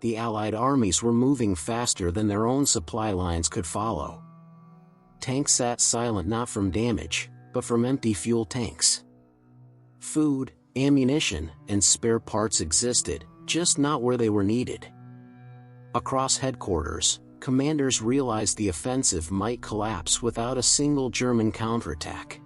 the Allied armies were moving faster than their own supply lines could follow. Tanks sat silent not from damage, but from empty fuel tanks. Food, ammunition, and spare parts existed, just not where they were needed. Across headquarters, commanders realized the offensive might collapse without a single German counterattack.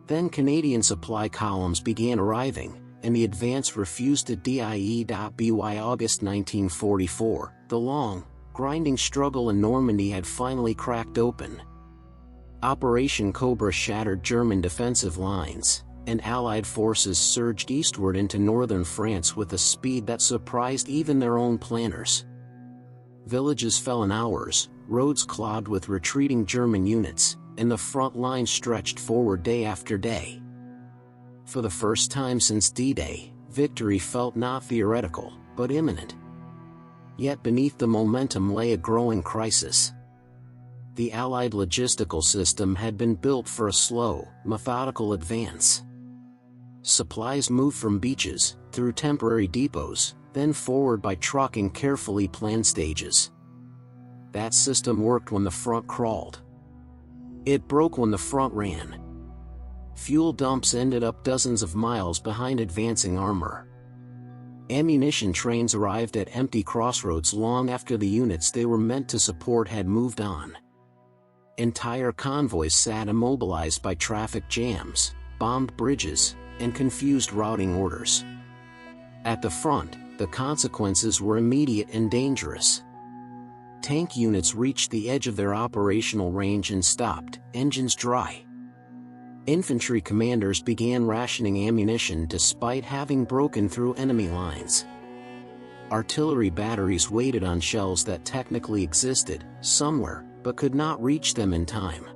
Then Canadian supply columns began arriving, and the advance refused to die. By August 1944, the long, grinding struggle in Normandy had finally cracked open. Operation Cobra shattered German defensive lines, and Allied forces surged eastward into northern France with a speed that surprised even their own planners. Villages fell in hours, roads clogged with retreating German units, and the front line stretched forward day after day. For the first time since D-Day, victory felt not theoretical, but imminent. Yet beneath the momentum lay a growing crisis. The Allied logistical system had been built for a slow, methodical advance. Supplies moved from beaches, through temporary depots, then forward by truck in carefully planned stages. That system worked when the front crawled. It broke when the front ran. Fuel dumps ended up dozens of miles behind advancing armor. Ammunition trains arrived at empty crossroads long after the units they were meant to support had moved on. Entire convoys sat immobilized by traffic jams, bombed bridges, and confused routing orders. At the front, the consequences were immediate and dangerous. Tank units reached the edge of their operational range and stopped, engines dry. Infantry commanders began rationing ammunition despite having broken through enemy lines. Artillery batteries waited on shells that technically existed somewhere, but could not reach them in time.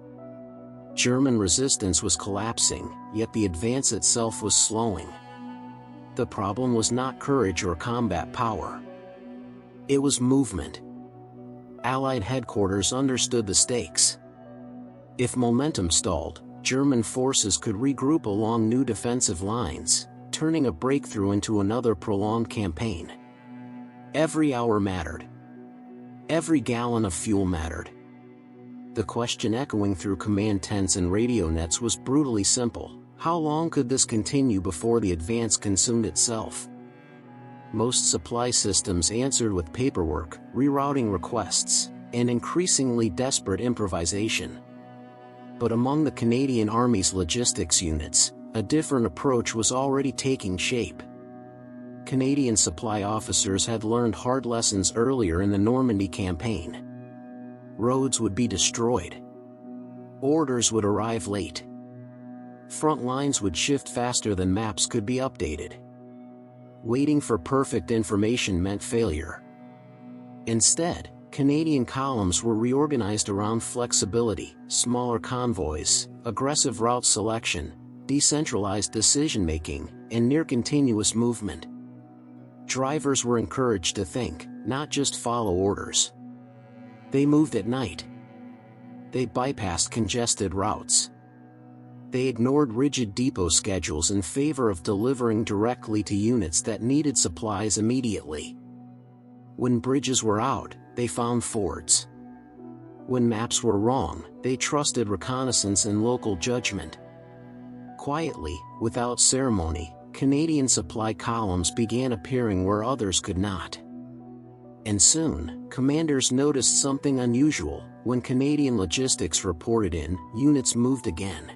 German resistance was collapsing, yet the advance itself was slowing. The problem was not courage or combat power. It was movement. Allied headquarters understood the stakes. If momentum stalled, German forces could regroup along new defensive lines, turning a breakthrough into another prolonged campaign. Every hour mattered. Every gallon of fuel mattered. The question echoing through command tents and radio nets was brutally simple: how long could this continue before the advance consumed itself? Most supply systems answered with paperwork, rerouting requests, and increasingly desperate improvisation. But among the Canadian Army's logistics units, a different approach was already taking shape. Canadian supply officers had learned hard lessons earlier in the Normandy campaign. Roads would be destroyed. Orders would arrive late. Front lines would shift faster than maps could be updated. Waiting for perfect information meant failure. Instead, Canadian columns were reorganized around flexibility, smaller convoys, aggressive route selection, decentralized decision-making, and near-continuous movement. Drivers were encouraged to think, not just follow orders. They moved at night. They bypassed congested routes. They ignored rigid depot schedules in favor of delivering directly to units that needed supplies immediately. When bridges were out, they found fords. When maps were wrong, they trusted reconnaissance and local judgment. Quietly, without ceremony, Canadian supply columns began appearing where others could not. And soon, commanders noticed something unusual. When Canadian logistics reported in, units moved again.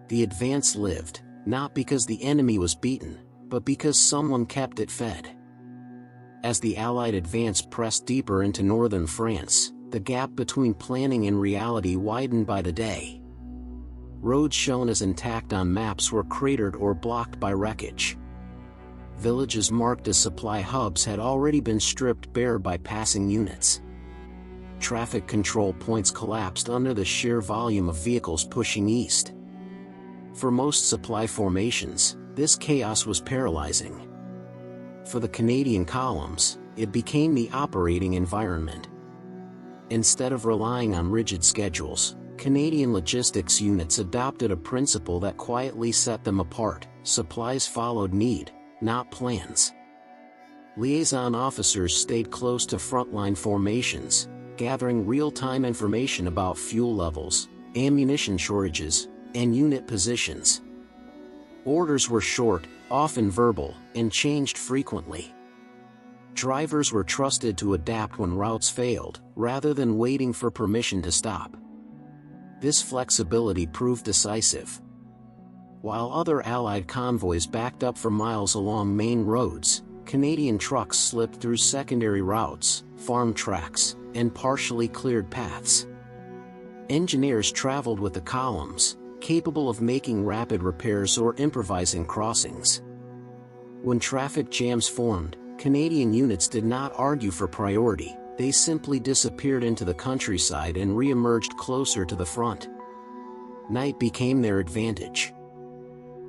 The advance lived, not because the enemy was beaten, but because someone kept it fed. As the Allied advance pressed deeper into northern France, the gap between planning and reality widened by the day. Roads shown as intact on maps were cratered or blocked by wreckage. Villages marked as supply hubs had already been stripped bare by passing units. Traffic control points collapsed under the sheer volume of vehicles pushing east. For most supply formations, this chaos was paralyzing. For the Canadian columns, it became the operating environment. Instead of relying on rigid schedules, Canadian logistics units adopted a principle that quietly set them apart: supplies followed need, not plans. Liaison officers stayed close to frontline formations, gathering real-time information about fuel levels, ammunition shortages, and unit positions. Orders were short, often verbal, and changed frequently. Drivers were trusted to adapt when routes failed, rather than waiting for permission to stop. This flexibility proved decisive. While other Allied convoys backed up for miles along main roads, Canadian trucks slipped through secondary routes, farm tracks, and partially cleared paths. Engineers traveled with the columns, capable of making rapid repairs or improvising crossings. When traffic jams formed, Canadian units did not argue for priority, they simply disappeared into the countryside and re-emerged closer to the front. Night became their advantage.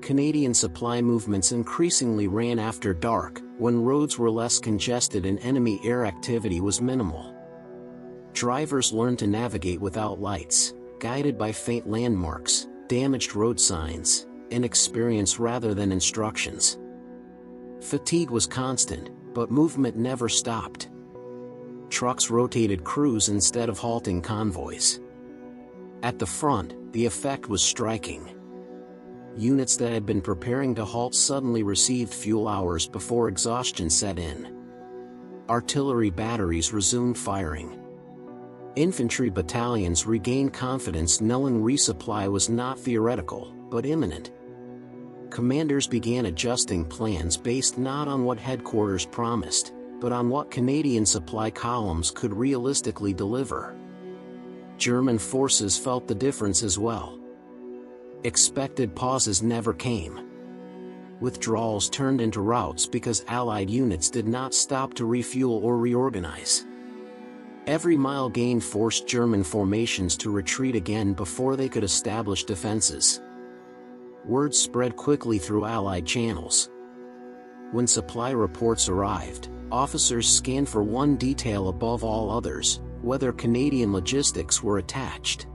Canadian supply movements increasingly ran after dark, when roads were less congested and enemy air activity was minimal. Drivers learned to navigate without lights, guided by faint landmarks, damaged road signs, and experience rather than instructions. Fatigue was constant, but movement never stopped. Trucks rotated crews instead of halting convoys. At the front, the effect was striking. Units that had been preparing to halt suddenly received fuel hours before exhaustion set in. Artillery batteries resumed firing. Infantry battalions regained confidence knowing resupply was not theoretical, but imminent. Commanders began adjusting plans based not on what headquarters promised, but on what Canadian supply columns could realistically deliver. German forces felt the difference as well. Expected pauses never came. Withdrawals turned into routes because Allied units did not stop to refuel or reorganize. Every mile gained forced German formations to retreat again before they could establish defenses. Word spread quickly through Allied channels. When supply reports arrived, officers scanned for one detail above all others: whether Canadian logistics were attached.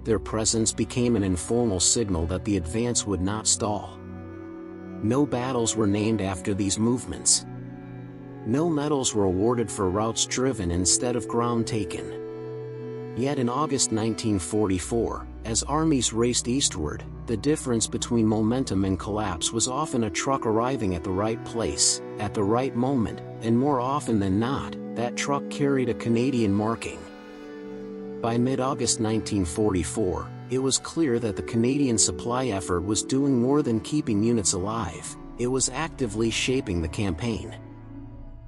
Their presence became an informal signal that the advance would not stall. No battles were named after these movements. No medals were awarded for routes driven instead of ground taken. Yet in August 1944, as armies raced eastward, the difference between momentum and collapse was often a truck arriving at the right place, at the right moment, and more often than not, that truck carried a Canadian marking. By mid-August 1944, it was clear that the Canadian supply effort was doing more than keeping units alive, it was actively shaping the campaign.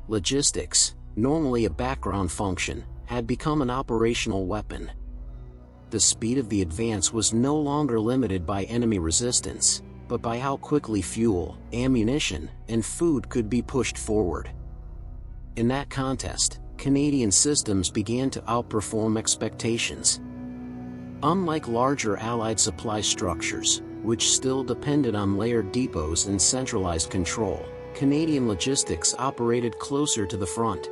Logistics, normally a background function, had become an operational weapon. The speed of the advance was no longer limited by enemy resistance, but by how quickly fuel, ammunition, and food could be pushed forward. In that contest, Canadian systems began to outperform expectations. Unlike larger Allied supply structures, which still depended on layered depots and centralized control, Canadian logistics operated closer to the front.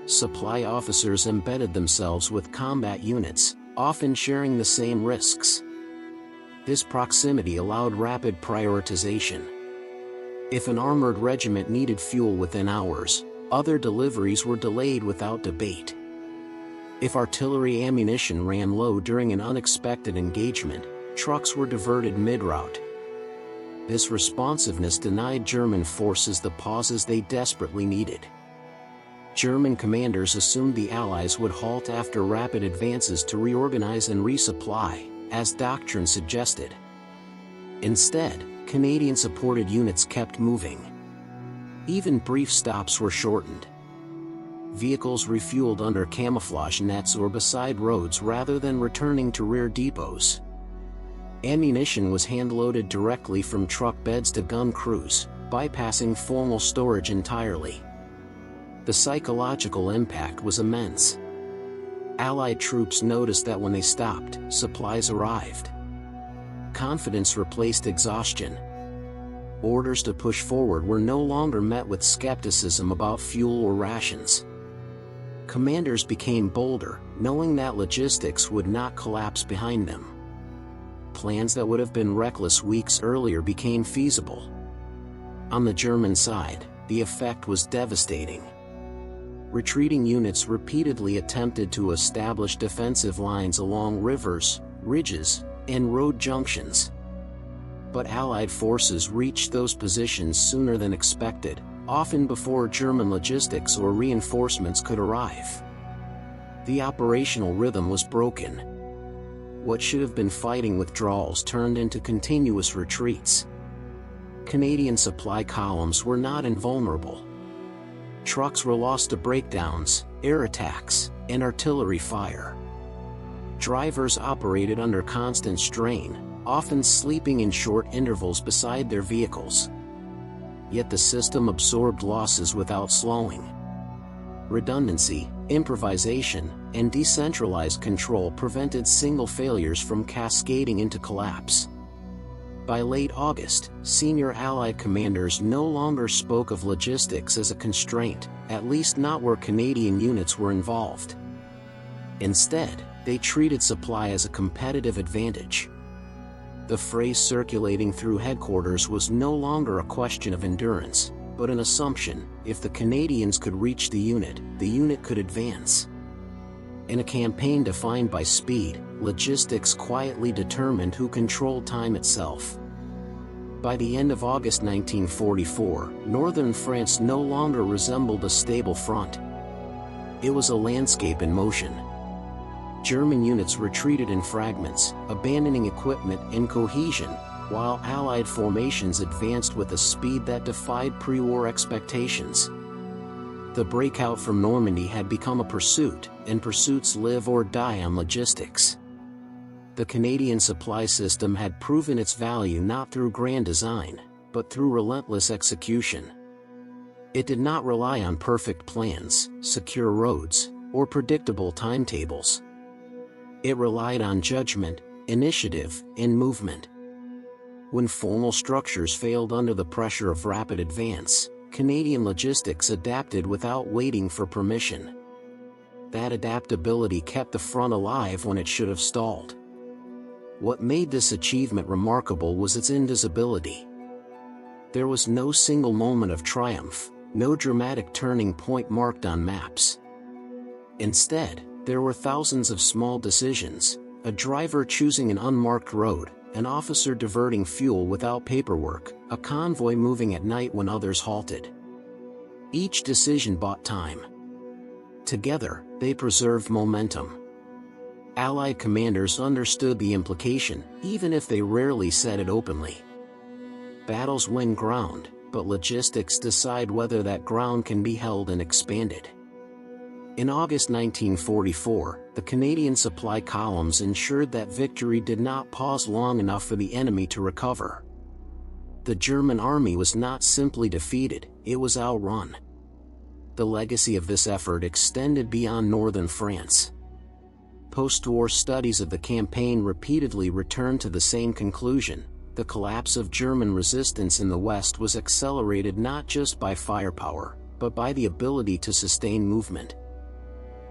Supply officers embedded themselves with combat units, often sharing the same risks. This proximity allowed rapid prioritization. If an armored regiment needed fuel within hours, other deliveries were delayed without debate. If artillery ammunition ran low during an unexpected engagement, trucks were diverted mid-route. This responsiveness denied German forces the pauses they desperately needed. German commanders assumed the Allies would halt after rapid advances to reorganize and resupply, as doctrine suggested. Instead, Canadian-supported units kept moving. Even brief stops were shortened. Vehicles refueled under camouflage nets or beside roads rather than returning to rear depots. Ammunition was hand-loaded directly from truck beds to gun crews, bypassing formal storage entirely. The psychological impact was immense. Allied troops noticed that when they stopped, supplies arrived. Confidence replaced exhaustion. Orders to push forward were no longer met with skepticism about fuel or rations. Commanders became bolder, knowing that logistics would not collapse behind them. Plans that would have been reckless weeks earlier became feasible. On the German side, the effect was devastating. Retreating units repeatedly attempted to establish defensive lines along rivers, ridges, and road junctions. But Allied forces reached those positions sooner than expected, often before German logistics or reinforcements could arrive. The operational rhythm was broken. What should have been fighting withdrawals turned into continuous retreats. Canadian supply columns were not invulnerable. Trucks were lost to breakdowns, air attacks, and artillery fire. Drivers operated under constant strain, often sleeping in short intervals beside their vehicles. Yet the system absorbed losses without slowing. Redundancy, improvisation, and decentralized control prevented single failures from cascading into collapse. By late August, senior Allied commanders no longer spoke of logistics as a constraint, at least not where Canadian units were involved. Instead, they treated supply as a competitive advantage. The phrase circulating through headquarters was no longer a question of endurance, but an assumption: if the Canadians could reach the unit could advance. In a campaign defined by speed, logistics quietly determined who controlled time itself. By the end of August 1944, northern France no longer resembled a stable front. It was a landscape in motion. German units retreated in fragments, abandoning equipment and cohesion, while Allied formations advanced with a speed that defied pre-war expectations. The breakout from Normandy had become a pursuit, and pursuits live or die on logistics. The Canadian supply system had proven its value not through grand design, but through relentless execution. It did not rely on perfect plans, secure roads, or predictable timetables. It relied on judgment, initiative, and movement. When formal structures failed under the pressure of rapid advance, Canadian logistics adapted without waiting for permission. That adaptability kept the front alive when it should have stalled. What made this achievement remarkable was its invisibility. There was no single moment of triumph, no dramatic turning point marked on maps. Instead, there were thousands of small decisions: a driver choosing an unmarked road, an officer diverting fuel without paperwork, a convoy moving at night when others halted. Each decision bought time. Together, they preserved momentum. Allied commanders understood the implication, even if they rarely said it openly. Battles win ground, but logistics decide whether that ground can be held and expanded. In August 1944, the Canadian supply columns ensured that victory did not pause long enough for the enemy to recover. The German army was not simply defeated, it was outrun. The legacy of this effort extended beyond northern France. Post-war studies of the campaign repeatedly returned to the same conclusion: the collapse of German resistance in the West was accelerated not just by firepower, but by the ability to sustain movement.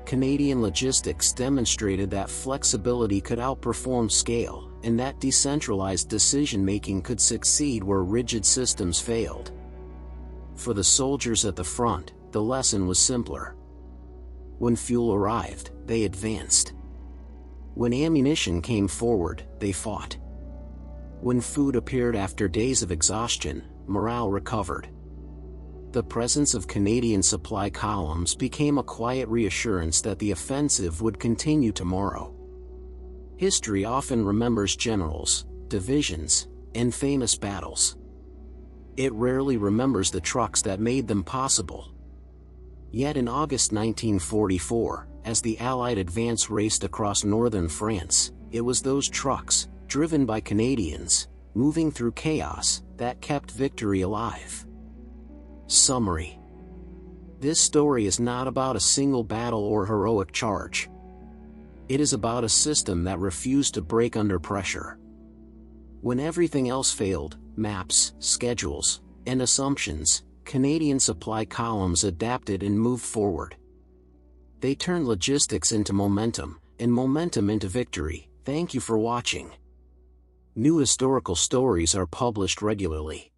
Canadian logistics demonstrated that flexibility could outperform scale, and that decentralized decision-making could succeed where rigid systems failed. For the soldiers at the front, the lesson was simpler. When fuel arrived, they advanced. When ammunition came forward, they fought. When food appeared after days of exhaustion, morale recovered. The presence of Canadian supply columns became a quiet reassurance that the offensive would continue tomorrow. History often remembers generals, divisions, and famous battles. It rarely remembers the trucks that made them possible. Yet in August 1944, as the Allied advance raced across northern France, it was those trucks, driven by Canadians, moving through chaos, that kept victory alive. Summary: this story is not about a single battle or heroic charge. It is about a system that refused to break under pressure. When everything else failed, maps, schedules, and assumptions, Canadian supply columns adapted and moved forward. They turned logistics into momentum, and momentum into victory. Thank you for watching. New historical stories are published regularly.